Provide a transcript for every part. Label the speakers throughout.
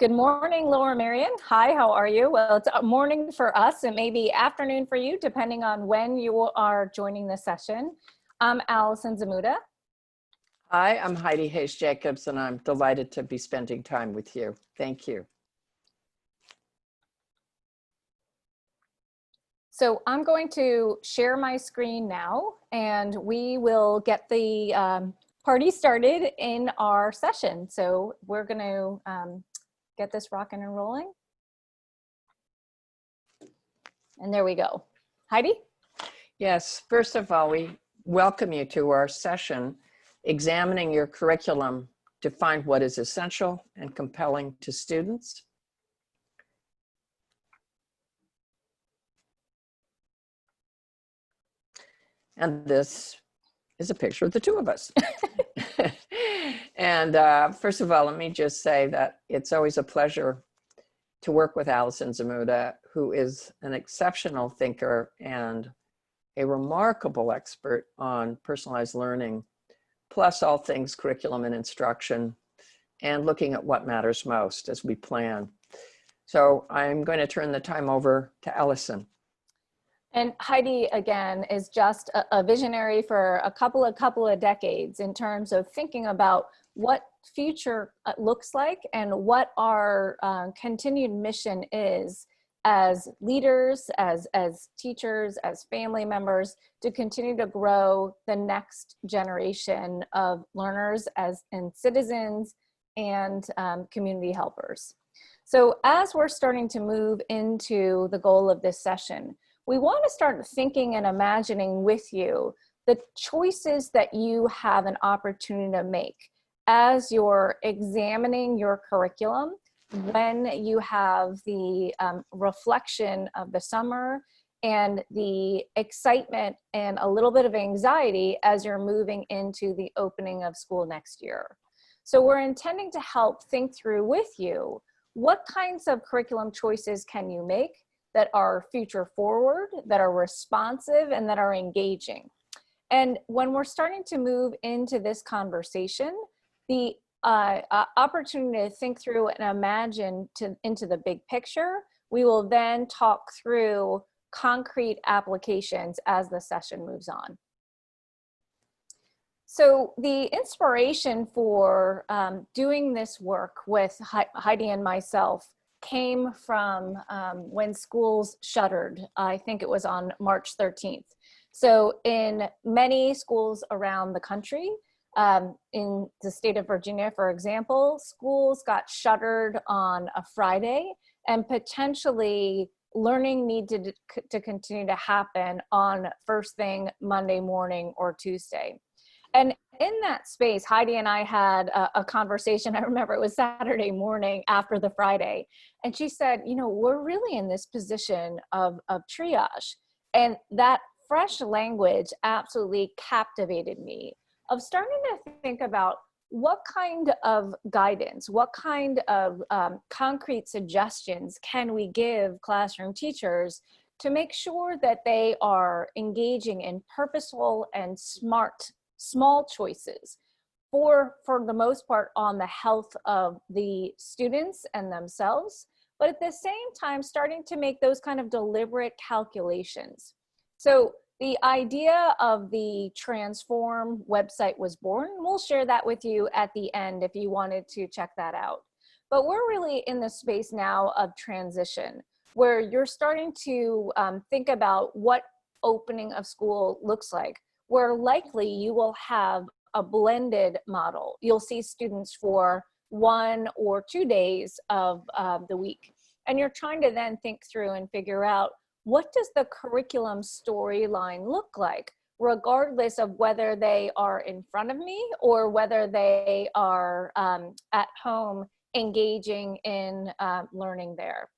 Speaker 1: Good morning, Laura Marion. Hi, how are you? Well, it's a morning for us. It may be afternoon for you, depending on when you are joining the session. I'm Allison Zamuda.
Speaker 2: Hi, I'm Heidi Hayes-Jacobs, and I'm delighted to be spending time with you. Thank you.
Speaker 1: So I'm going to share my screen now, and we will get the party started in our session. So we're going to get this rocking and rolling. And there we go. Heidi?
Speaker 2: Yes, first of all, we welcome you to our session, examining your curriculum to find what is essential and compelling to students. And this is a picture of the two of us. And first of all, let me just say that it's always a pleasure to work with Allison Zamuda, who is an exceptional thinker and a remarkable expert on personalized learning, plus all things curriculum and instruction, and looking at what matters most as we plan. So I'm going to turn the time over to Allison.
Speaker 1: And Heidi, again, is just a visionary for a couple of decades in terms of thinking about what future looks like and what our continued mission is as leaders, as teachers, as family members, to continue to grow the next generation of learners and citizens and community helpers. So as we're starting to move into the goal of this session, we want to start thinking and imagining with you the choices that you have an opportunity to make as you're examining your curriculum, when you have the reflection of the summer and the excitement and a little bit of anxiety as you're moving into the opening of school next year. So we're intending to help think through with you, what kinds of curriculum choices can you make that are future forward, that are responsive, and that are engaging. And when we're starting to move into this conversation, the opportunity to think through and imagine into the big picture, we will then talk through concrete applications as the session moves on. So the inspiration for doing this work with Heidi and myself came from when schools shuttered. I think it was on March 13th. So in many schools around the country, in the state of Virginia, for example, schools got shuttered on a Friday, and potentially learning needed to continue to happen on first thing Monday morning or Tuesday. And in that space, Heidi and I had a conversation. I remember it was Saturday morning after the Friday. And she said, you know, we're really in this position of triage. And that fresh language absolutely captivated me, of starting to think about what kind of guidance, what kind of concrete suggestions can we give classroom teachers to make sure that they are engaging in purposeful and small choices for the most part on the health of the students and themselves, but at the same time starting to make those kind of deliberate calculations. So the idea of the Transform website was born. We'll share that with you at the end if you wanted to check that out. But we're really in the space now of transition, where you're starting to think about what opening of school looks like, where likely you will have a blended model. You'll see students for 1 or 2 days of the week. And you're trying to then think through and figure out, what does the curriculum storyline look like, regardless of whether they are in front of me or whether they are at home engaging in learning there.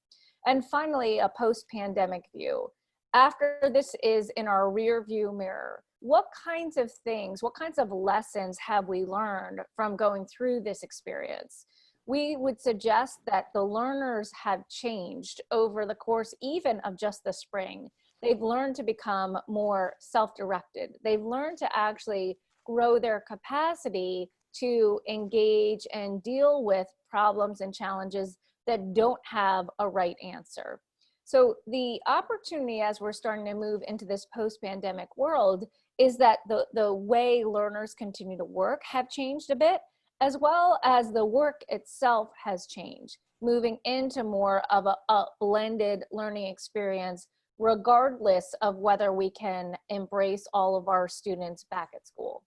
Speaker 1: And finally, a post-pandemic view. After this is in our rear view mirror, what kinds of things, what kinds of lessons have we learned from going through this experience? We would suggest that the learners have changed over the course even of just the spring. They've learned to become more self-directed. They've learned to actually grow their capacity to engage and deal with problems and challenges that don't have a right answer. So the opportunity as we're starting to move into this post-pandemic world is that the way learners continue to work have changed a bit, as well as the work itself has changed, moving into more of a blended learning experience, regardless of whether we can embrace all of our students back at school.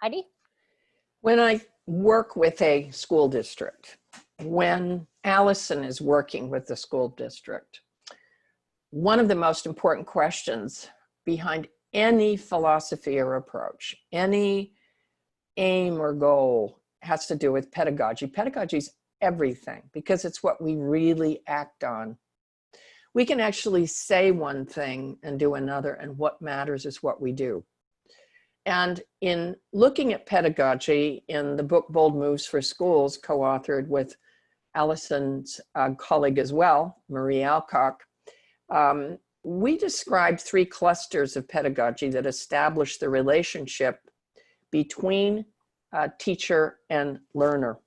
Speaker 1: Heidi?
Speaker 2: When I work with a school district, when Allison is working with the school district, one of the most important questions behind any philosophy or approach, any aim or goal, has to do with pedagogy. Pedagogy is everything because it's what we really act on. We can actually say one thing and do another, and what matters is what we do. And in looking at pedagogy in the book Bold Moves for Schools, co-authored with Allison's colleague as well, Marie Alcock, we described 3 clusters of pedagogy that establish the relationship between teacher and learner.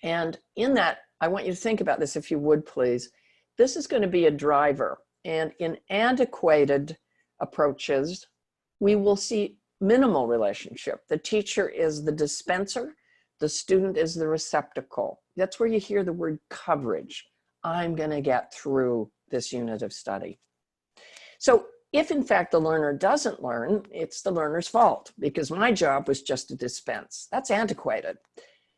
Speaker 2: And in that, I want you to think about this, if you would, please. This is going to be a driver. And in antiquated approaches, we will see minimal relationship. The teacher is the dispenser, the student is the receptacle. That's where you hear the word coverage. I'm going to get through this unit of study. So if in fact the learner doesn't learn, it's the learner's fault, because my job was just to dispense. That's antiquated.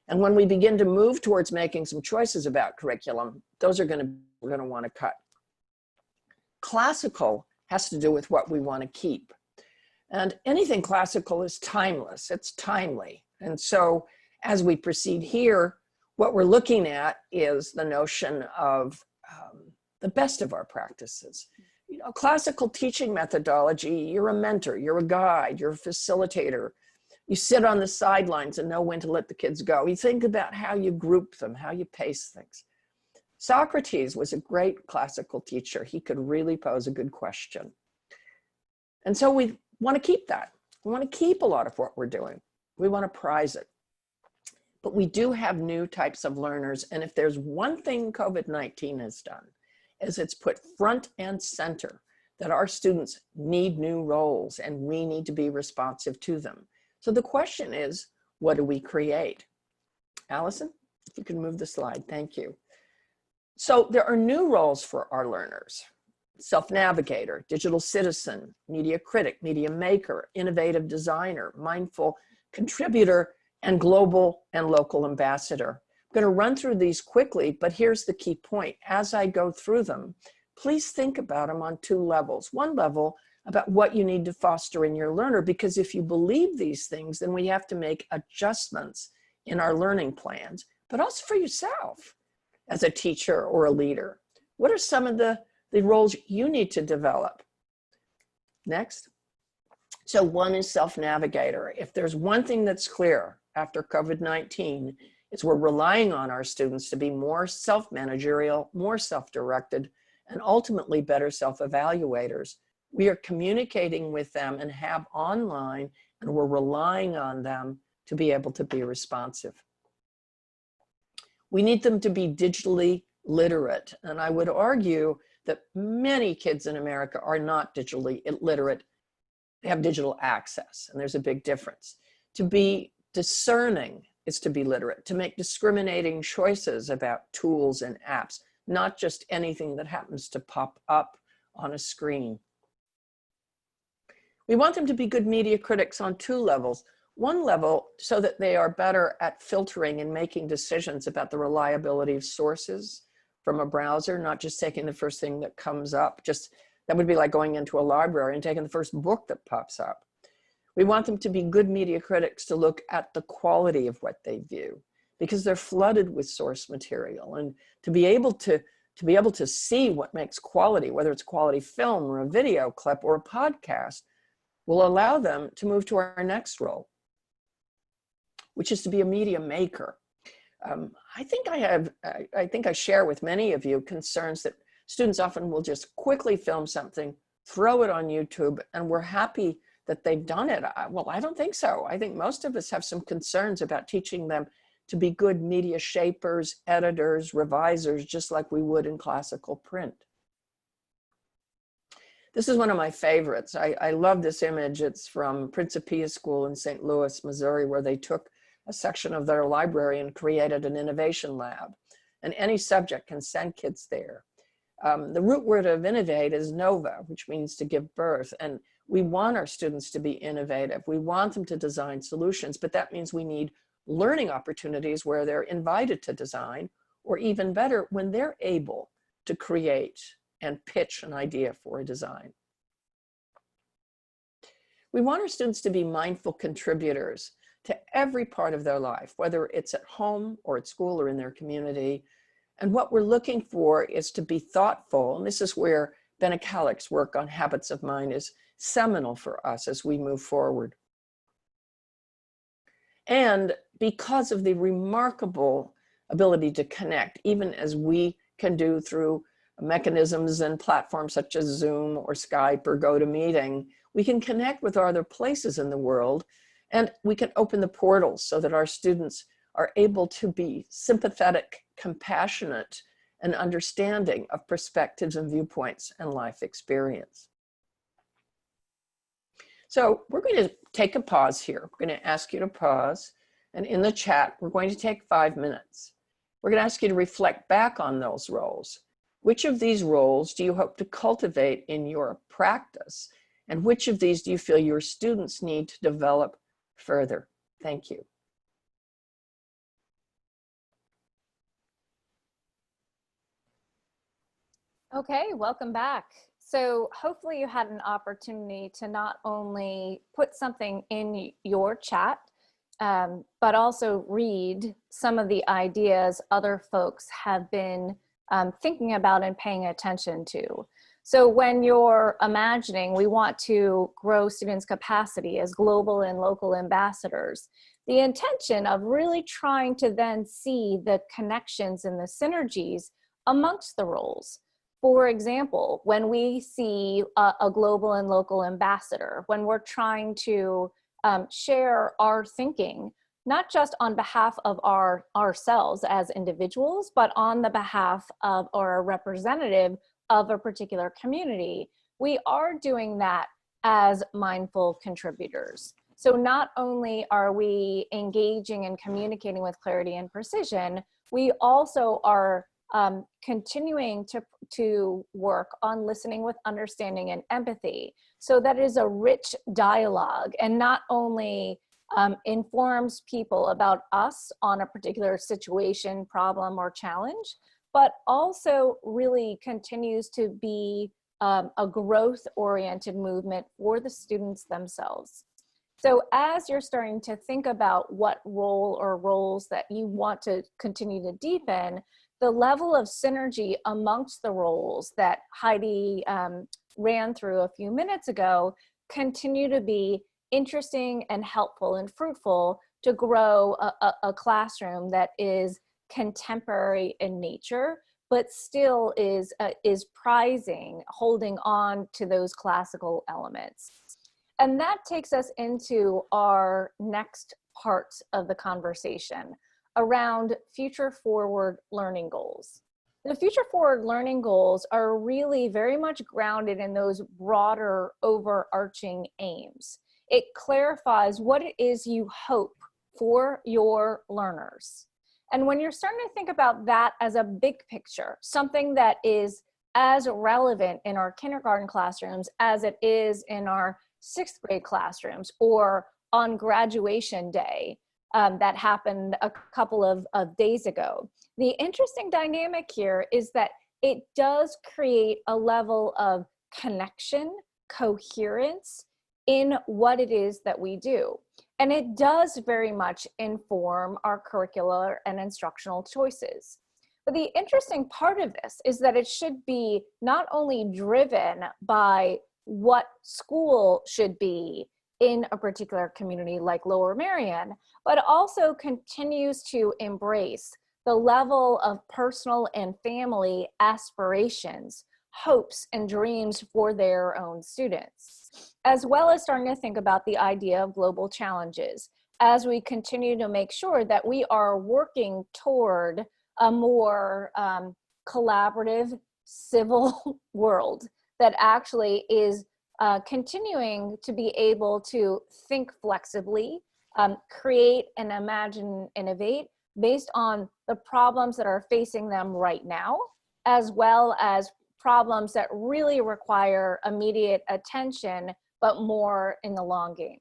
Speaker 2: And when we begin to move towards making some choices about curriculum, those are we're going to want to cut. Classical has to do with what we want to keep. And anything classical is timeless, it's timely. And so as we proceed here, what we're looking at is the notion of the best of our practices. You know, classical teaching methodology, you're a mentor, you're a guide, you're a facilitator. You sit on the sidelines and know when to let the kids go. You think about how you group them, how you pace things. Socrates was a great classical teacher. He could really pose a good question. And so we want to keep that. We want to keep a lot of what we're doing. We want to prize it. But we do have new types of learners. And if there's one thing COVID-19 has done, is it's put front and center that our students need new roles and we need to be responsive to them. So the question is, what do we create? Allison, if you can move the slide, thank you. So there are new roles for our learners: self-navigator, digital citizen, media critic, media maker, innovative designer, mindful contributor, and global and local ambassador. I'm going to run through these quickly, but here's the key point. As I go through them, please think about them on 2 levels. One level about what you need to foster in your learner, because if you believe these things, then we have to make adjustments in our learning plans, but also for yourself as a teacher or a leader. What are some of the roles you need to develop? Next. So one is self-navigator. If there's one thing that's clear after COVID-19, it's we're relying on our students to be more self-managerial, more self-directed, and ultimately better self-evaluators. We are communicating with them and have online, and we're relying on them to be able to be responsive. We need them to be digitally literate. And I would argue that many kids in America are not digitally literate. They have digital access, and there's a big difference. To be discerning is to be literate, to make discriminating choices about tools and apps, not just anything that happens to pop up on a screen. We want them to be good media critics on 2 levels. One level, so that they are better at filtering and making decisions about the reliability of sources from a browser, not just taking the first thing that comes up. That would be like going into a library and taking the first book that pops up. We want them to be good media critics to look at the quality of what they view, because they're flooded with source material, and to be able to see what makes quality, whether it's quality film or a video clip or a podcast, will allow them to move to our next role, which is to be a media maker. I think I share with many of you concerns that students often will just quickly film something, throw it on YouTube, and we're happy that they've done it. Well, I don't think so. I think most of us have some concerns about teaching them to be good media shapers, editors, revisers, just like we would in classical print. This is one of my favorites. I love this image. It's from Principia School in St. Louis, Missouri, where they took a section of their library and created an innovation lab. And any subject can send kids there. The root word of innovate is nova, which means to give birth. And we want our students to be innovative. We want them to design solutions, but that means we need learning opportunities where they're invited to design, or even better, when they're able to create and pitch an idea for a design. We want our students to be mindful contributors to every part of their life, whether it's at home or at school or in their community. And what we're looking for is to be thoughtful. And this is where Benna Kallick's work on habits of mind is seminal for us as we move forward. And because of the remarkable ability to connect, even as we can do through mechanisms and platforms such as Zoom or Skype or GoToMeeting, we can connect with other places in the world, and we can open the portals so that our students are able to be sympathetic, compassionate, and understanding of perspectives and viewpoints and life experience. So we're going to take a pause here. We're going to ask you to pause, and in the chat, we're going to take 5 minutes. We're going to ask you to reflect back on those roles. Which of these roles do you hope to cultivate in your practice? And which of these do you feel your students need to develop further? Thank you.
Speaker 1: Okay, welcome back. So hopefully you had an opportunity to not only put something in your chat, but also read some of the ideas other folks have been thinking about and paying attention to. So when you're imagining, we want to grow students' capacity as global and local ambassadors, the intention of really trying to then see the connections and the synergies amongst the roles. For example, when we see a global and local ambassador, when we're trying to share our thinking, not just on behalf of ourselves as individuals, but on the behalf of or a representative of a particular community, we are doing that as mindful contributors. So not only are we engaging and communicating with clarity and precision, we also are continuing to work on listening with understanding and empathy. So that is a rich dialogue, and not only informs people about us on a particular situation, problem, or challenge, but also really continues to be a growth-oriented movement for the students themselves. So as you're starting to think about what role or roles that you want to continue to deepen, the level of synergy amongst the roles that Heidi ran through a few minutes ago continue to be interesting and helpful and fruitful to grow a classroom that is contemporary in nature, but still is prizing, holding on to those classical elements. And that takes us into our next part of the conversation around future forward learning goals. The future forward learning goals are really very much grounded in those broader overarching aims. It clarifies what it is you hope for your learners. And when you're starting to think about that as a big picture, something that is as relevant in our kindergarten classrooms as it is in our 6th grade classrooms, or on graduation day that happened a couple of days ago. The interesting dynamic here is that it does create a level of connection, coherence in what it is that we do. And it does very much inform our curricular and instructional choices. But the interesting part of this is that it should be not only driven by what school should be in a particular community like Lower Merion, but also continues to embrace the level of personal and family aspirations, hopes, and dreams for their own students, as well as starting to think about the idea of global challenges as we continue to make sure that we are working toward a more collaborative, civil world that actually is continuing to be able to think flexibly, create and imagine, innovate based on the problems that are facing them right now, as well as problems that really require immediate attention, but more in the long game.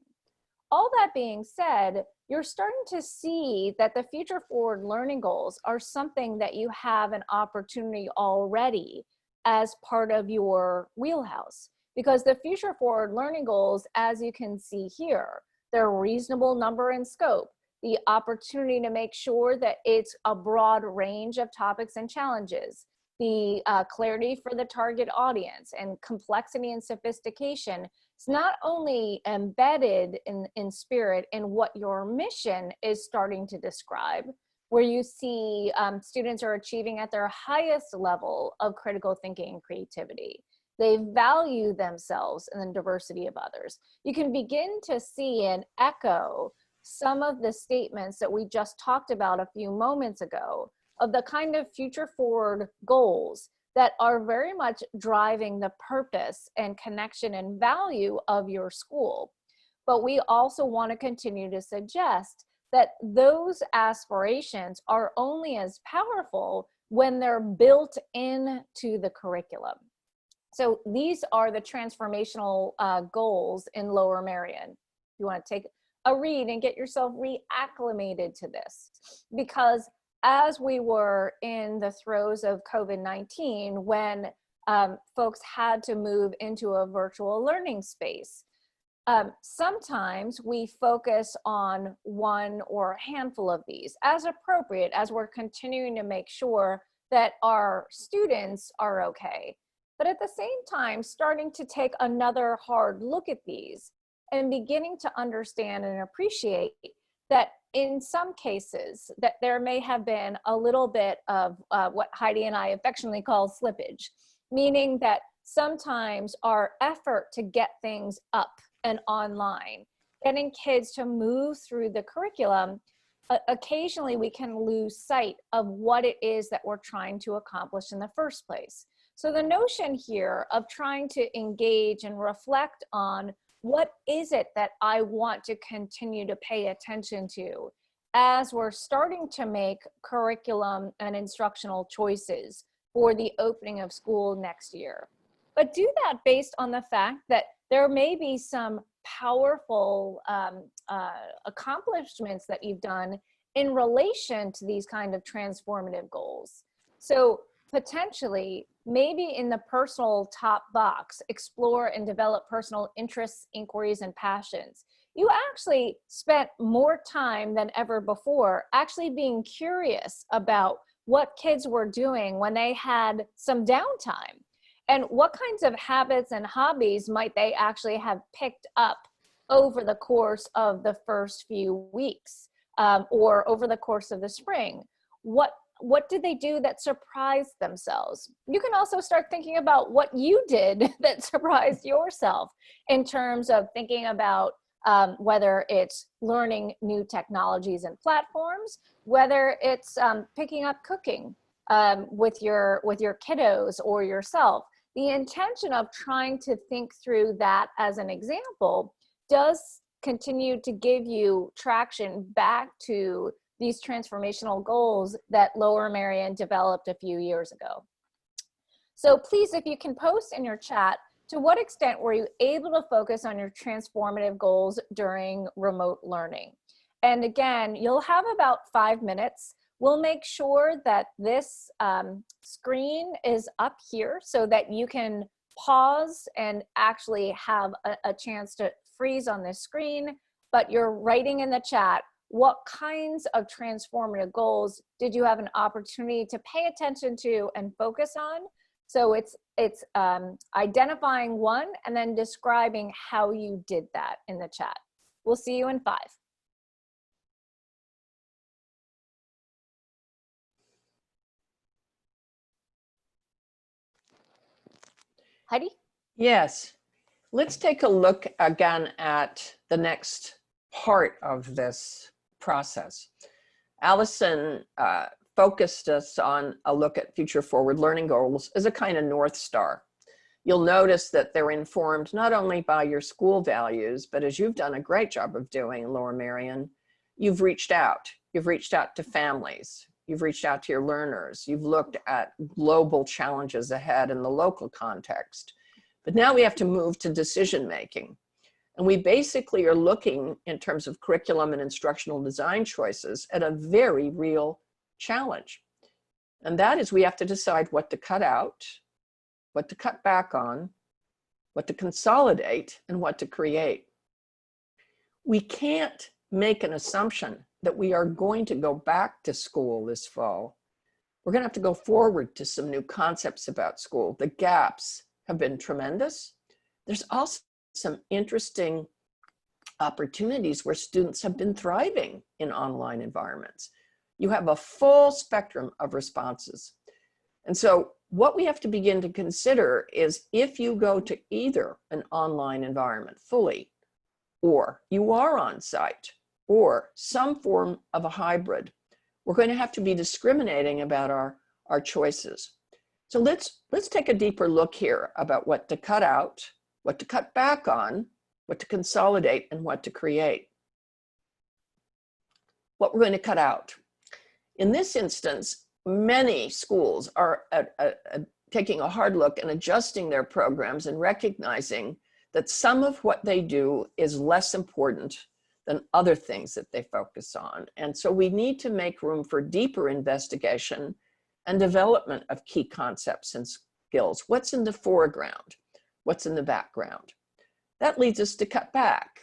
Speaker 1: All that being said, you're starting to see that the future forward learning goals are something that you have an opportunity already as part of your wheelhouse. Because the future forward learning goals, as you can see here, they're a reasonable number and scope. The opportunity to make sure that it's a broad range of topics and challenges, the clarity for the target audience, and complexity and sophistication. It's not only embedded in spirit in what your mission is starting to describe, where you see students are achieving at their highest level of critical thinking and creativity. They value themselves and the diversity of others. You can begin to see and echo some of the statements that we just talked about a few moments ago of the kind of future forward goals that are very much driving the purpose and connection and value of your school. But we also want to continue to suggest that those aspirations are only as powerful when they're built into the curriculum. So these are the transformational goals in Lower Merion. You want to take a read and get yourself reacclimated to this, because as we were in the throes of COVID-19, when folks had to move into a virtual learning space, sometimes we focus on one or a handful of these as appropriate, as we're continuing to make sure that our students are okay. But at the same time, starting to take another hard look at these and beginning to understand and appreciate that in some cases that there may have been a little bit of what Heidi and I affectionately call slippage, meaning that sometimes our effort to get things up and online, getting kids to move through the curriculum, occasionally we can lose sight of what it is that we're trying to accomplish in the first place. So the notion here of trying to engage and reflect on what is it that I want to continue to pay attention to as we're starting to make curriculum and instructional choices for the opening of school next year. But do that based on the fact that there may be some powerful accomplishments that you've done in relation to these kind of transformative goals. So potentially, maybe in the personal top box, explore and develop personal interests, inquiries, and passions. You actually spent more time than ever before actually being curious about what kids were doing when they had some downtime, and what kinds of habits and hobbies might they actually have picked up over the course of the first few weeks or over the course of the spring. What did they do that surprised themselves? You can also start thinking about what you did that surprised yourself in terms of thinking about whether it's learning new technologies and platforms, whether it's picking up cooking with your kiddos or yourself. The intention of trying to think through that as an example does continue to give you traction back to these transformational goals that Lower Merion developed a few years ago. So please, if you can post in your chat, to what extent were you able to focus on your transformative goals during remote learning? And again, you'll have about 5 minutes. We'll make sure that this screen is up here so that you can pause and actually have a chance to freeze on this screen, but you're writing in the chat, what kinds of transformative goals did you have an opportunity to pay attention to and focus on? So it's identifying one and then describing how you did that in the chat. We'll see you in 5. Heidi?
Speaker 2: Yes. Let's take a look again at the next part of this process. Allison focused us on a look at future forward learning goals as a kind of North Star. You'll notice that they're informed not only by your school values, but as you've done a great job of doing, Laura Marion, you've reached out. You've reached out to families. You've reached out to your learners. You've looked at global challenges ahead in the local context. But now we have to move to decision making. And we basically are looking in terms of curriculum and instructional design choices at a very real challenge. And that is we have to decide what to cut out, what to cut back on, what to consolidate, and what to create. We can't make an assumption that we are going to go back to school this fall. We're going to have to go forward to some new concepts about school. The gaps have been tremendous. There's also some interesting opportunities where students have been thriving in online environments. You have a full spectrum of responses. And so what we have to begin to consider is if you go to either an online environment fully, or you are on site, or some form of a hybrid, we're going to have to be discriminating about our choices. So let's take a deeper look here about what to cut out, what to cut back on, what to consolidate, and what to create. What we're going to cut out. In this instance, many schools are taking a hard look and adjusting their programs and recognizing that some of what they do is less important than other things that they focus on. And so we need to make room for deeper investigation and development of key concepts and skills. What's in the foreground? What's in the background? That leads us to cut back.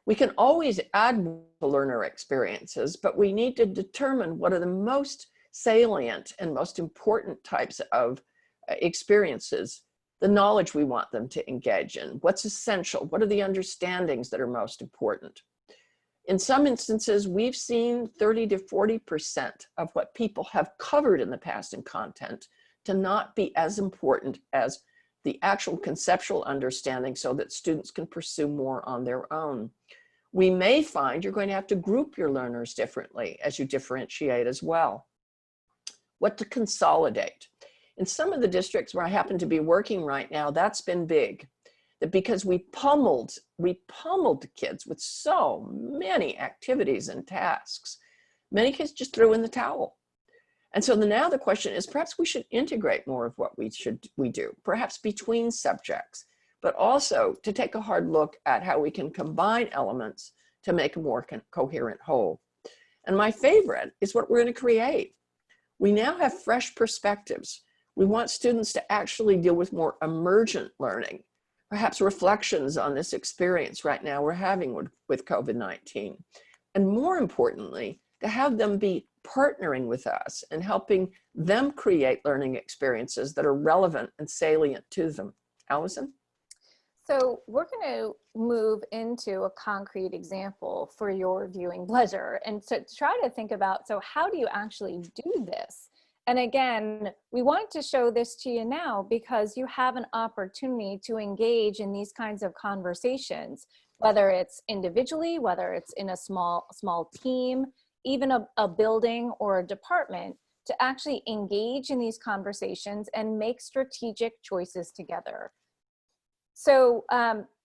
Speaker 2: We can always add to learner experiences, but we need to determine what are the most salient and most important types of experiences, the knowledge we want them to engage in, what's essential, what are the understandings that are most important. In some instances, we've seen 30 to 40% of what people have covered in the past in content to not be as important as the actual conceptual understanding so that students can pursue more on their own. We may find you're going to have to group your learners differently as you differentiate as well. What to consolidate. In some of the districts where I happen to be working right now, that's been big. That because we pummeled the kids with so many activities and tasks, many kids just threw in the towel. And so now the question is, perhaps we should integrate more of what we do, perhaps between subjects, but also to take a hard look at how we can combine elements to make a more coherent whole. And my favorite is what we're going to create. We now have fresh perspectives. We want students to actually deal with more emergent learning, perhaps reflections on this experience right now we're having with COVID-19. And more importantly, to have them be partnering with us and helping them create learning experiences that are relevant and salient to them. Allison?
Speaker 1: So we're going to move into a concrete example for your viewing pleasure. And so try to think about, so how do you actually do this? And again, we want to show this to you now because you have an opportunity to engage in these kinds of conversations, whether it's individually, whether it's in a small team, even a building or a department, to actually engage in these conversations and make strategic choices together. So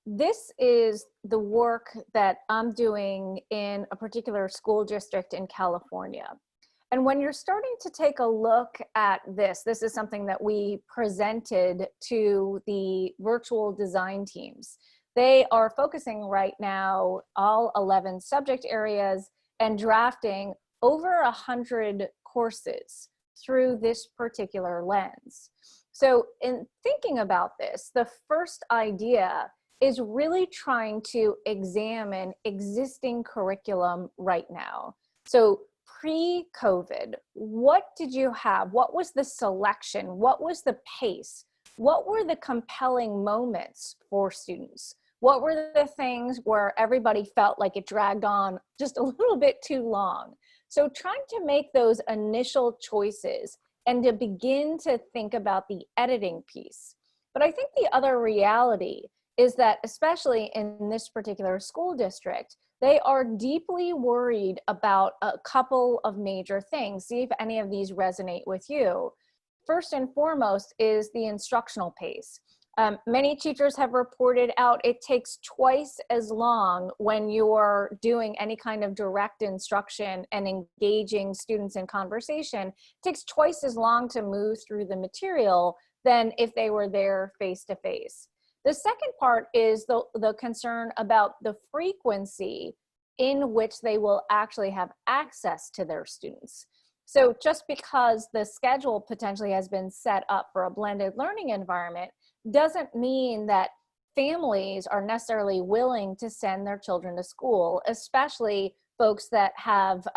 Speaker 1: this is the work that I'm doing in a particular school district in California. And when you're starting to take a look at this is something that we presented to the virtual design teams. They are focusing right now, all 11 subject areas, and drafting over 100 courses through this particular lens. So in thinking about this, the first idea is really trying to examine existing curriculum right now. So pre-COVID, what did you have? What was the selection? What was the pace? What were the compelling moments for students? What were the things where everybody felt like it dragged on just a little bit too long? So trying to make those initial choices and to begin to think about the editing piece. But I think the other reality is that, especially in this particular school district, They are deeply worried about a couple of major things. See if any of these resonate with you. First and foremost is the instructional pace. Many teachers have reported out it takes twice as long when you're doing any kind of direct instruction and engaging students in conversation. It takes twice as long to move through the material than if they were there face to face. The second part is the concern about the frequency in which they will actually have access to their students. So just because the schedule potentially has been set up for a blended learning environment doesn't mean that families are necessarily willing to send their children to school, especially folks that have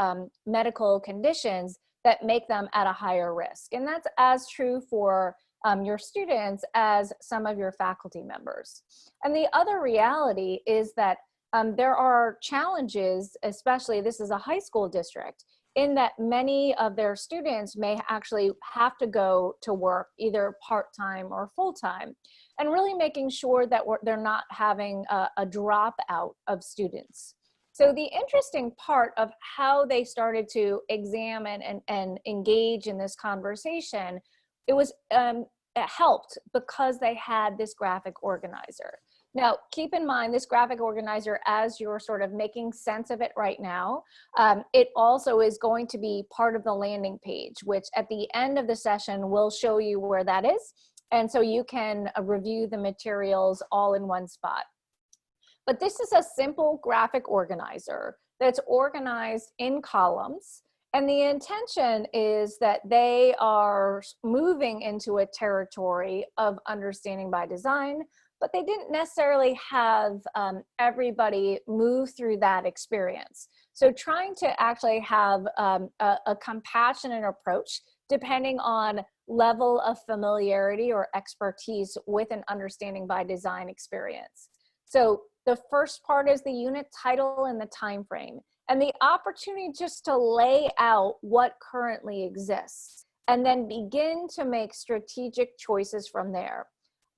Speaker 1: medical conditions that make them at a higher risk. And that's as true for your students as some of your faculty members. And the other reality is that there are challenges, especially this is a high school district, in that many of their students may actually have to go to work either part-time or full-time, and really making sure that they're not having a dropout of students. So the interesting part of how they started to examine and engage in this conversation, it helped because they had this graphic organizer. Now, keep in mind this graphic organizer, as you're sort of making sense of it right now, it also is going to be part of the landing page, which at the end of the session will show you where that is. And so you can review the materials all in one spot. But this is a simple graphic organizer that's organized in columns. And the intention is that they are moving into a territory of understanding by design, but they didn't necessarily have everybody move through that experience. So trying to actually have a compassionate approach, depending on level of familiarity or expertise with an understanding by design experience. So the first part is the unit title and the time frame, and the opportunity just to lay out what currently exists, and then begin to make strategic choices from there.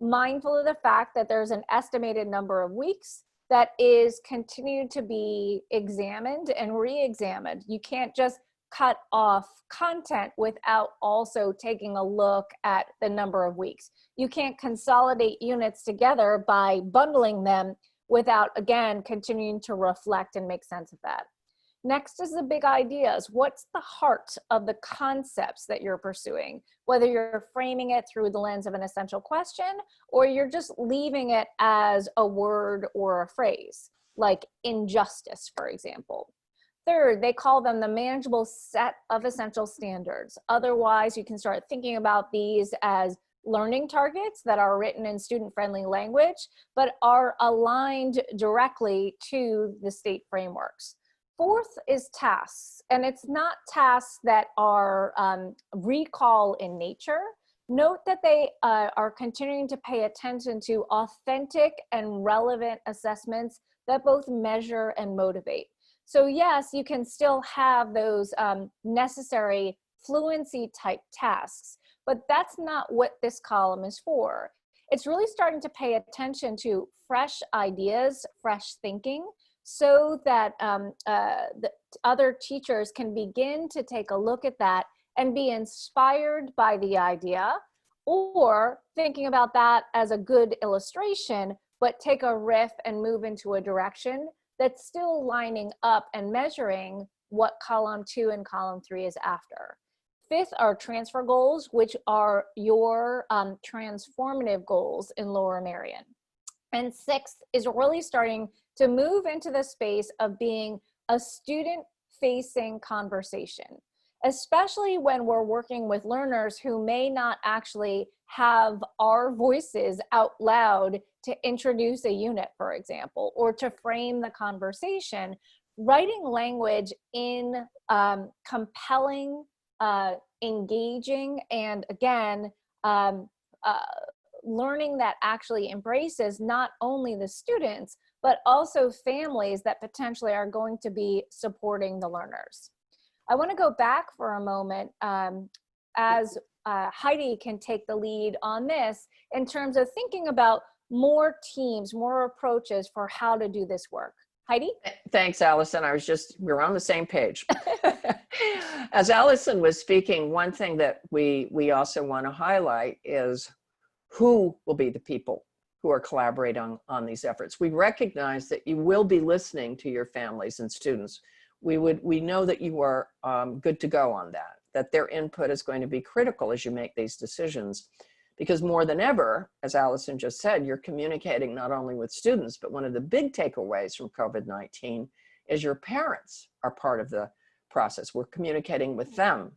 Speaker 1: Mindful of the fact that there's an estimated number of weeks that is continued to be examined and re-examined. You can't just cut off content without also taking a look at the number of weeks. You can't consolidate units together by bundling them without, again, continuing to reflect and make sense of that. Next is the big ideas. What's the heart of the concepts that you're pursuing? Whether you're framing it through the lens of an essential question, or you're just leaving it as a word or a phrase, like injustice, for example. Third, they call them the manageable set of essential standards. Otherwise, you can start thinking about these as learning targets that are written in student-friendly language, but are aligned directly to the state frameworks. Fourth is tasks, and it's not tasks that are recall in nature. Note that they are continuing to pay attention to authentic and relevant assessments that both measure and motivate. So yes, you can still have those necessary fluency type tasks, but that's not what this column is for. It's really starting to pay attention to fresh ideas, fresh thinking, so that the other teachers can begin to take a look at that and be inspired by the idea, or thinking about that as a good illustration, but take a riff and move into a direction that's still lining up and measuring what column 2 and column 3 is after. Fifth are transfer goals, which are your transformative goals in Lower Merion. And sixth is really starting to move into the space of being a student-facing conversation, especially when we're working with learners who may not actually have our voices out loud to introduce a unit, for example, or to frame the conversation. Writing language in compelling, engaging, and again, learning that actually embraces not only the students, but also families that potentially are going to be supporting the learners. I want to go back for a moment as Heidi can take the lead on this in terms of thinking about more teams, more approaches for how to do this work. Heidi?
Speaker 2: Thanks, Allison. We're on the same page. As Allison was speaking, one thing that we also want to highlight is who will be the people who are collaborating on these efforts. We recognize that you will be listening to your families and students. We know that you are good to go on that their input is going to be critical as you make these decisions. Because more than ever, as Allison just said, you're communicating not only with students, but one of the big takeaways from COVID-19 is your parents are part of the process. We're communicating with them.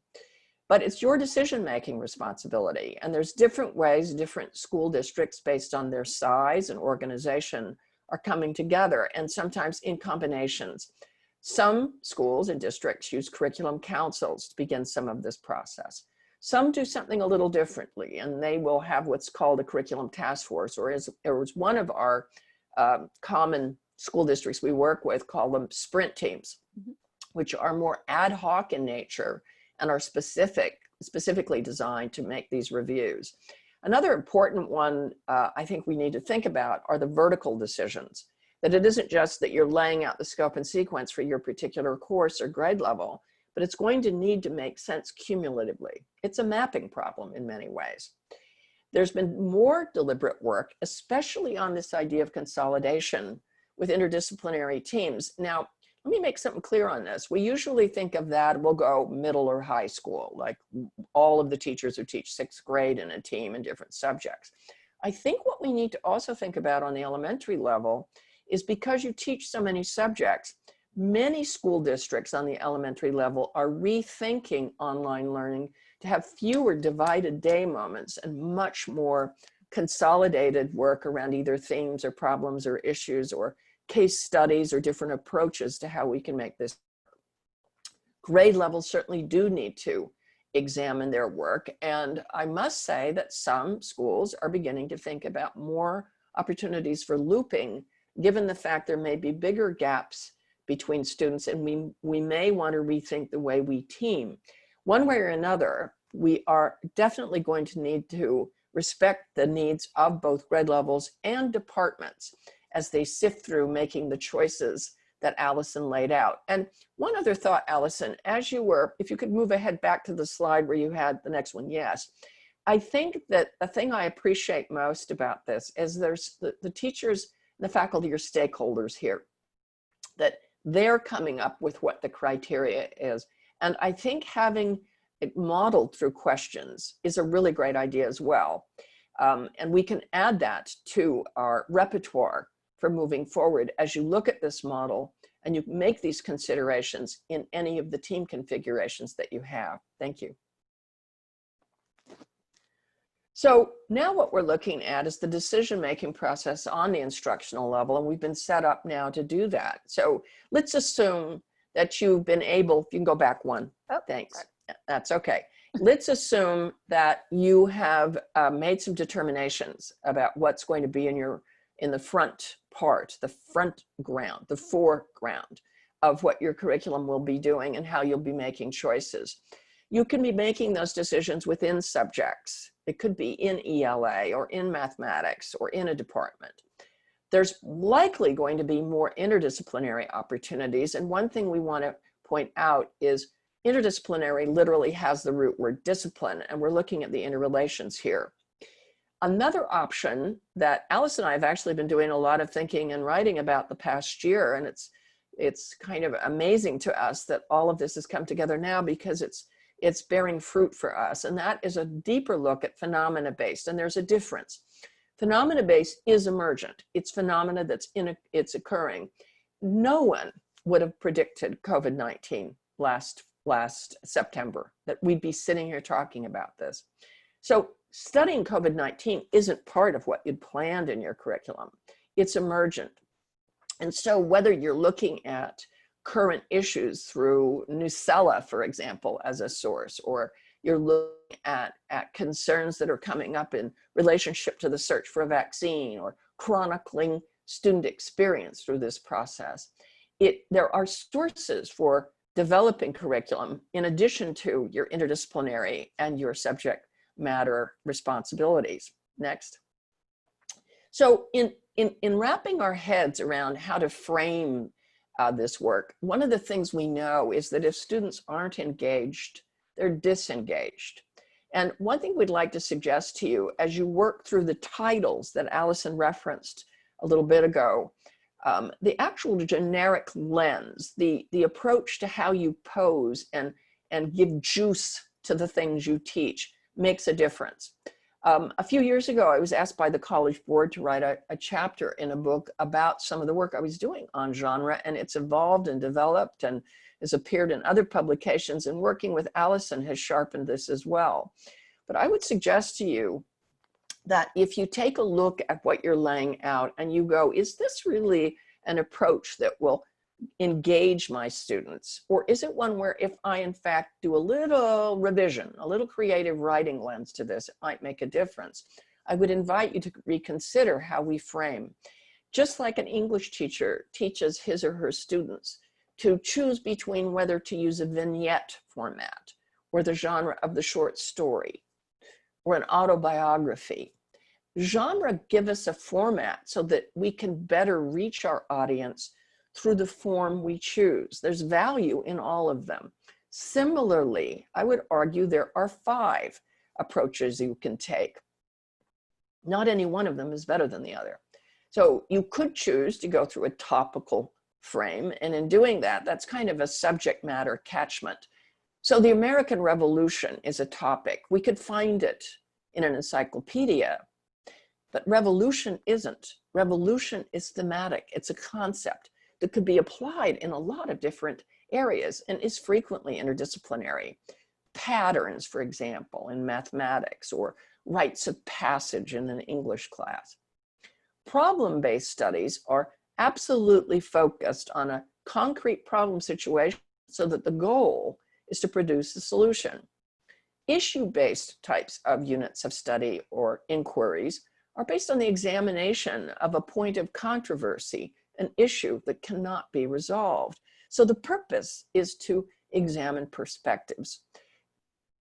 Speaker 2: But it's your decision-making responsibility. And there's different ways different school districts based on their size and organization are coming together, and sometimes in combinations. Some schools and districts use curriculum councils to begin some of this process. Some do something a little differently, and they will have what's called a curriculum task force, or as one of our common school districts we work with call them sprint teams, which are more ad hoc in nature and are specifically designed to make these reviews. Another important one I think we need to think about are the vertical decisions, that it isn't just that you're laying out the scope and sequence for your particular course or grade level, but it's going to need to make sense cumulatively. It's a mapping problem in many ways. There's been more deliberate work, especially on this idea of consolidation with interdisciplinary teams. Now, let me make something clear on this. We usually think of that, we'll go middle or high school, like all of the teachers who teach 6th grade in a team in different subjects. I think what we need to also think about on the elementary level is because you teach so many subjects, many school districts on the elementary level are rethinking online learning to have fewer divided day moments and much more consolidated work around either themes or problems or issues or case studies or different approaches to how we can make this. Grade levels certainly do need to examine their work. And I must say that some schools are beginning to think about more opportunities for looping, given the fact there may be bigger gaps between students, and we may want to rethink the way we team. One way or another, we are definitely going to need to respect the needs of both grade levels and departments as they sift through making the choices that Allison laid out. And one other thought, Allison, as you were, if you could move ahead back to the slide where you had the next one, yes. I think that the thing I appreciate most about this is there's the teachers, the faculty are stakeholders here, that they're coming up with what the criteria is. And I think having it modeled through questions is a really great idea as well. And we can add that to our repertoire for moving forward as you look at this model and you make these considerations in any of the team configurations that you have. Thank you. So now what we're looking at is the decision-making process on the instructional level, and we've been set up now to do that. So let's assume that you've been able, you can go back one. Oh, thanks. Sorry. That's okay. Let's assume that you have made some determinations about what's going to be in the front part, the front ground, the foreground of what your curriculum will be doing and how you'll be making choices. You can be making those decisions within subjects. It could be in ELA or in mathematics or in a department. There's likely going to be more interdisciplinary opportunities. And one thing we want to point out is interdisciplinary literally has the root word discipline, and we're looking at the interrelations here. Another option that Alice and I have actually been doing a lot of thinking and writing about the past year, and it's kind of amazing to us that all of this has come together now because it's bearing fruit for us, and that is a deeper look at phenomena-based, and there's a difference. Phenomena-based is emergent. It's phenomena it's occurring. No one would have predicted COVID-19 last September, that we'd be sitting here talking about this. So studying COVID-19 isn't part of what you'd planned in your curriculum. It's emergent. And so whether you're looking at current issues through Nucella, for example, as a source, or you're looking at concerns that are coming up in relationship to the search for a vaccine, or chronicling student experience through this process, there are sources for developing curriculum in addition to your interdisciplinary and your subject matter responsibilities. Next. So in wrapping our heads around how to frame this work, one of the things we know is that if students aren't engaged, they're disengaged. And one thing we'd like to suggest to you as you work through the titles that Allison referenced a little bit ago, the actual generic lens, the approach to how you pose and give juice to the things you teach makes a difference. A few years ago, I was asked by the College Board to write a chapter in a book about some of the work I was doing on genre, and it's evolved and developed and has appeared in other publications, and working with Allison has sharpened this as well. But I would suggest to you that if you take a look at what you're laying out and you go, is this really an approach that will engage my students? Or is it one where if I in fact do a little revision, a little creative writing lens to this, it might make a difference? I would invite you to reconsider how we frame. Just like an English teacher teaches his or her students to choose between whether to use a vignette format or the genre of the short story or an autobiography. Genre give us a format so that we can better reach our audience through the form we choose. There's value in all of them. Similarly, I would argue there are 5 approaches you can take. Not any one of them is better than the other. So you could choose to go through a topical frame, and in doing that, that's kind of a subject matter catchment. So the American Revolution is a topic. We could find it in an encyclopedia, but revolution isn't. Revolution is thematic. It's a concept that could be applied in a lot of different areas and is frequently interdisciplinary. Patterns, for example, in mathematics, or rites of passage in an English class. Problem-based studies are absolutely focused on a concrete problem situation so that the goal is to produce a solution. Issue-based types of units of study or inquiries are based on the examination of a point of controversy, an issue that cannot be resolved. So the purpose is to examine perspectives.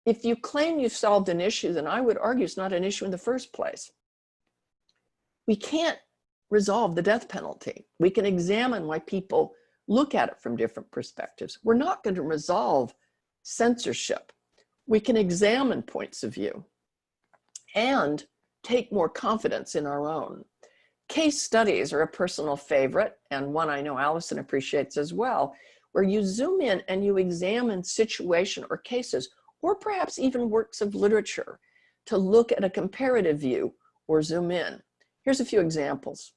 Speaker 2: If you claim you've solved an issue, then I would argue it's not an issue in the first place. We can't resolve the death penalty. We can examine why people look at it from different perspectives. We're not going to resolve censorship. We can examine points of view and take more confidence in our own. Case studies are a personal favorite, and one I know Allison appreciates as well, where you zoom in and you examine situation or cases, or perhaps even works of literature, to look at a comparative view or zoom in. Here's a few examples.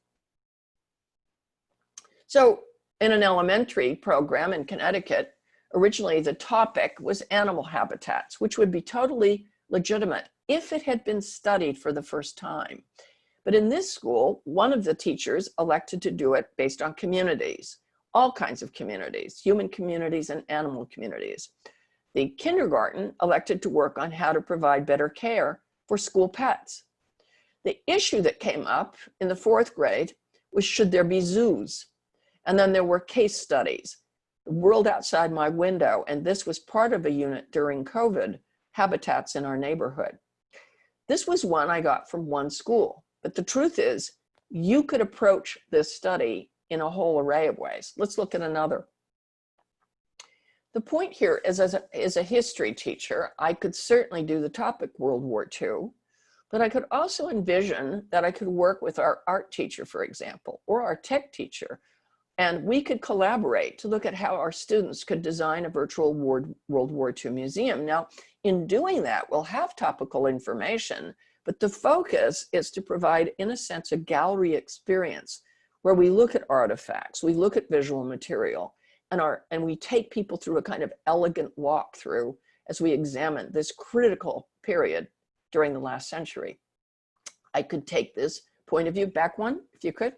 Speaker 2: So in an elementary program in Connecticut, originally the topic was animal habitats, which would be totally legitimate if it had been studied for the first time. But in this school, one of the teachers elected to do it based on communities, all kinds of communities, human communities and animal communities. The kindergarten elected to work on how to provide better care for school pets. The issue that came up in the 4th grade was, should there be zoos? And then there were case studies, the world outside my window, and this was part of a unit during COVID, habitats in our neighborhood. This was one I got from one school, but the truth is, you could approach this study in a whole array of ways. Let's look at another. The point here is, as a history teacher, I could certainly do the topic World War II, but I could also envision that I could work with our art teacher, for example, or our tech teacher, and we could collaborate to look at how our students could design a virtual World War II museum. Now, in doing that, we'll have topical information, but the focus is to provide, in a sense, a gallery experience where we look at artifacts, we look at visual material, and we take people through a kind of elegant walkthrough as we examine this critical period during the last century. I could take this point of view, back one, if you could,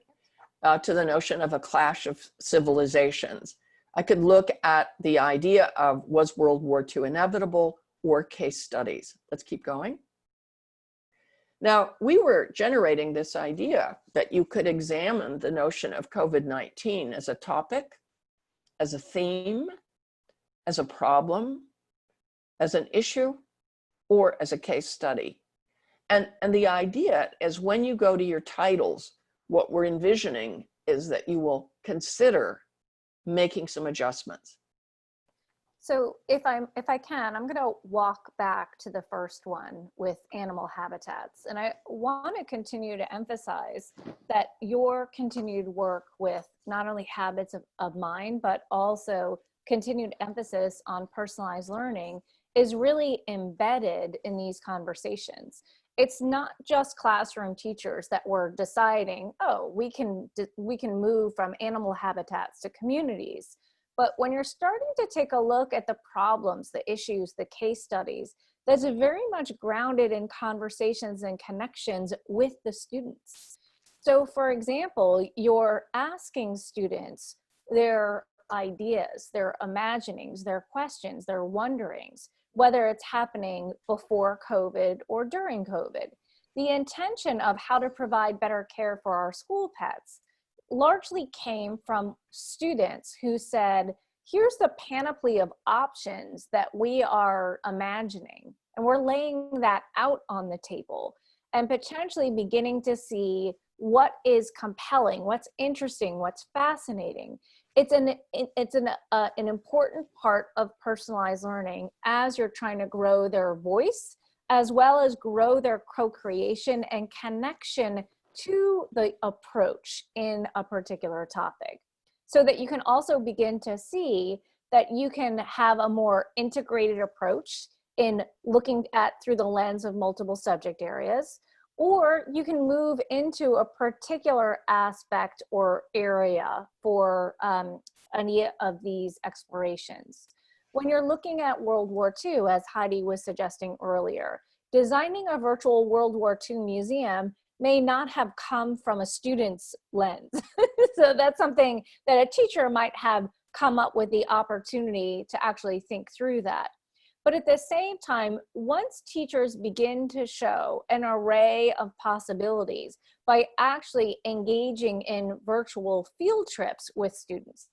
Speaker 2: to the notion of a clash of civilizations. I could look at the idea of, was World War II inevitable, or case studies. Let's keep going. Now, we were generating this idea that you could examine the notion of COVID-19 as a topic, as a theme, as a problem, as an issue, or as a case study. And the idea is, when you go to your titles, what we're envisioning is that you will consider making some adjustments.
Speaker 1: So if I can, I'm going to walk back to the first one with animal habitats. And I want to continue to emphasize that your continued work with not only habits of mind, but also continued emphasis on personalized learning is really embedded in these conversations. It's not just classroom teachers that were deciding, oh, we can move from animal habitats to communities. But when you're starting to take a look at the problems, the issues, the case studies, that's very much grounded in conversations and connections with the students. So for example, you're asking students their ideas, their imaginings, their questions, their wonderings, whether it's happening before COVID or during COVID. The intention of how to provide better care for our school pets largely came from students who said, here's the panoply of options that we are imagining, and we're laying that out on the table and potentially beginning to see what is compelling, what's interesting, what's fascinating. It's an important part of personalized learning as you're trying to grow their voice, as well as grow their co-creation and connection to the approach in a particular topic, so that you can also begin to see that you can have a more integrated approach in looking at through the lens of multiple subject areas, or you can move into a particular aspect or area for any of these explorations. When you're looking at World War II, as Heidi was suggesting earlier, designing a virtual World War II museum may not have come from a student's lens. So that's something that a teacher might have come up with the opportunity to actually think through that. But at the same time, once teachers begin to show an array of possibilities by actually engaging in virtual field trips with students,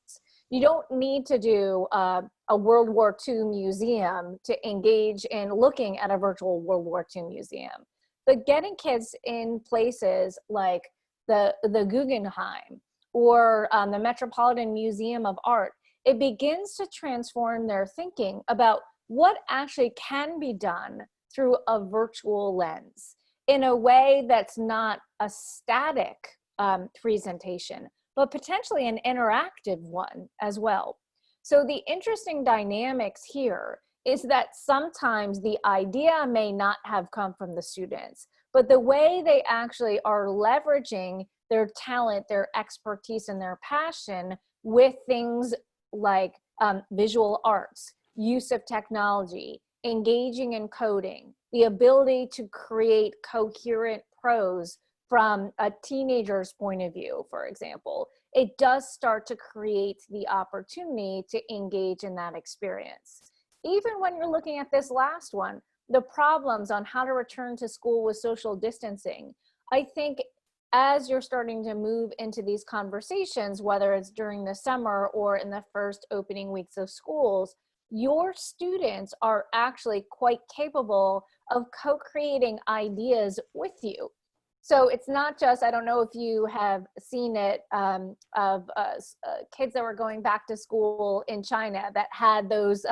Speaker 1: you don't need to do a World War II museum to engage in looking at a virtual World War II museum. But getting kids in places like the Guggenheim or the Metropolitan Museum of Art, it begins to transform their thinking about what actually can be done through a virtual lens in a way that's not a static presentation, but potentially an interactive one as well. So the interesting dynamics here is that sometimes the idea may not have come from the students, but the way they actually are leveraging their talent, their expertise, and their passion with things like visual arts, use of technology, engaging in coding, the ability to create coherent prose from a teenager's point of view, for example, it does start to create the opportunity to engage in that experience. Even when you're looking at this last one, the problems on how to return to school with social distancing, I think as you're starting to move into these conversations, whether it's during the summer or in the first opening weeks of schools, your students are actually quite capable of co-creating ideas with you. So it's not just, I don't know if you have seen it, of kids that were going back to school in China that had those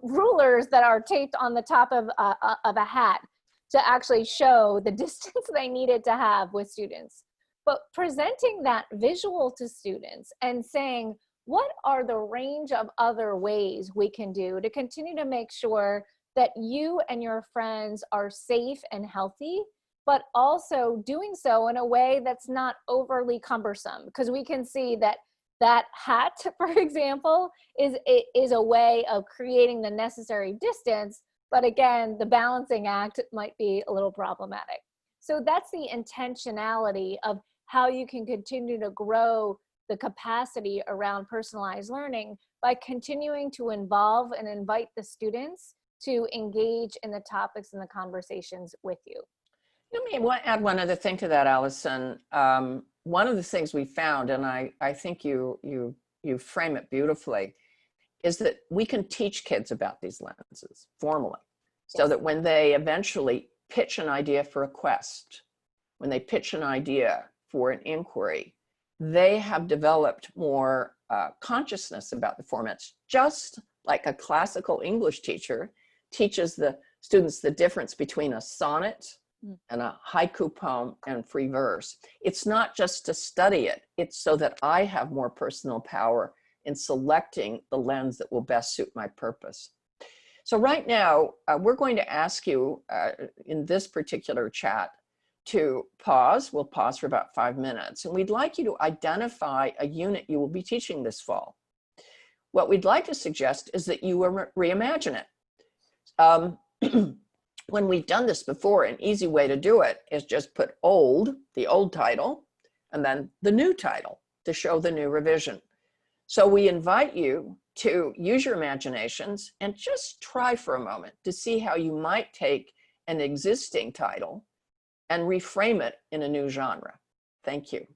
Speaker 1: rulers that are taped on the top of a hat to actually show the distance they needed to have with students. But presenting that visual to students and saying, what are the range of other ways we can do to continue to make sure that you and your friends are safe and healthy, but also doing so in a way that's not overly cumbersome? Because we can see that that hat, for example, is a way of creating the necessary distance, but again, the balancing act might be a little problematic. So that's the intentionality of how you can continue to grow the capacity around personalized learning by continuing to involve and invite the students to engage in the topics and the conversations with you.
Speaker 2: Let me add one other thing to that, Allison. One of the things we found, and I think you frame it beautifully, is that we can teach kids about these lenses formally, so that when they eventually pitch an idea for a quest, when they pitch an idea for an inquiry, they have developed more consciousness about the formats, just like a classical English teacher teaches the students the difference between a sonnet and a haiku poem and free verse. It's not just to study it, it's so that I have more personal power in selecting the lens that will best suit my purpose. So right now, we're going to ask you in this particular chat to pause. We'll pause for about 5 minutes, and we'd like you to identify a unit you will be teaching this fall. What we'd like to suggest is that you reimagine it. When we've done this before, an easy way to do it is just put the old title, and then the new title to show the new revision. So we invite you to use your imaginations and just try for a moment to see how you might take an existing title and reframe it in a new genre. Thank you.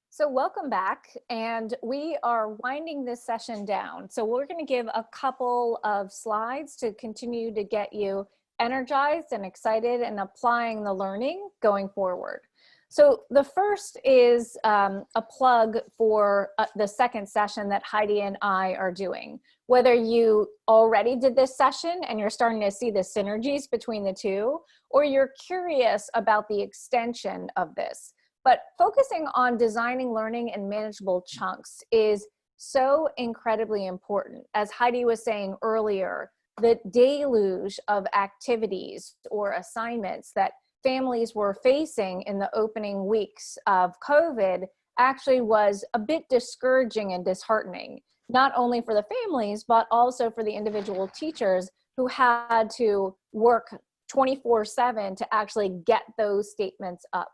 Speaker 1: So welcome back, and we are winding this session down. So we're going to give a couple of slides to continue to get you energized and excited and applying the learning going forward. So the first is a plug for the second session that Heidi and I are doing. Whether you already did this session and you're starting to see the synergies between the two, or you're curious about the extension of this. But focusing on designing learning in manageable chunks is so incredibly important. As Heidi was saying earlier, the deluge of activities or assignments that families were facing in the opening weeks of COVID actually was a bit discouraging and disheartening, not only for the families, but also for the individual teachers who had to work 24/7 to actually get those statements up.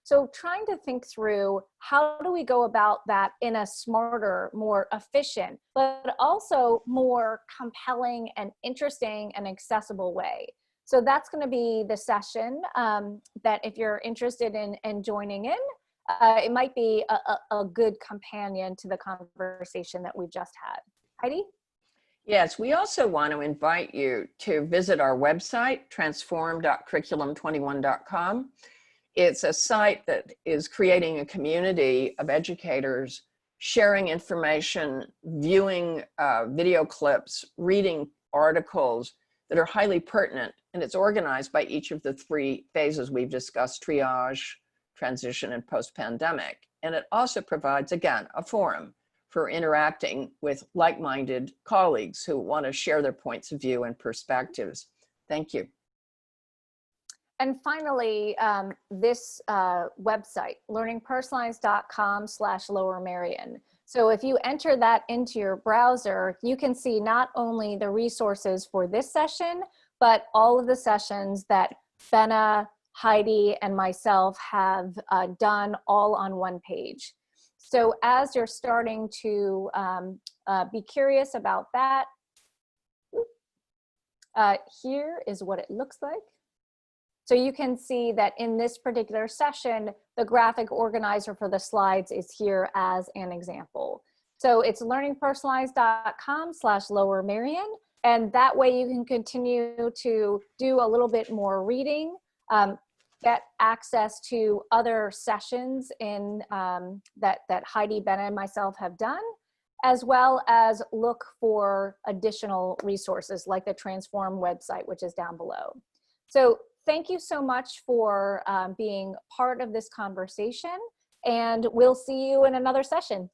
Speaker 1: So trying to think through how do we go about that in a smarter, more efficient, but also more compelling and interesting and accessible way. So that's going to be the session that if you're interested in joining in, it might be a good companion to the conversation that we just had. Heidi?
Speaker 2: Yes, we also want to invite you to visit our website, transform.curriculum21.com. It's a site that is creating a community of educators sharing information, viewing video clips, reading articles that are highly pertinent, and it's organized by each of the 3 phases we've discussed: triage, transition, and post-pandemic. And it also provides, again, a forum for interacting with like-minded colleagues who want to share their points of view and perspectives. Thank you.
Speaker 1: And finally, this website, learningpersonalized.com/Lower Merion. So if you enter that into your browser, you can see not only the resources for this session, but all of the sessions that Benna, Heidi, and myself have done all on one page. So as you're starting to be curious about that, here is what it looks like. So you can see that in this particular session, the graphic organizer for the slides is here as an example. So it's learningpersonalized.com/Lower Merion. And that way you can continue to do a little bit more reading, get access to other sessions in that Heidi, Benna, and myself have done, as well as look for additional resources like the Transform website, which is down below. So thank you so much for being part of this conversation, and we'll see you in another session.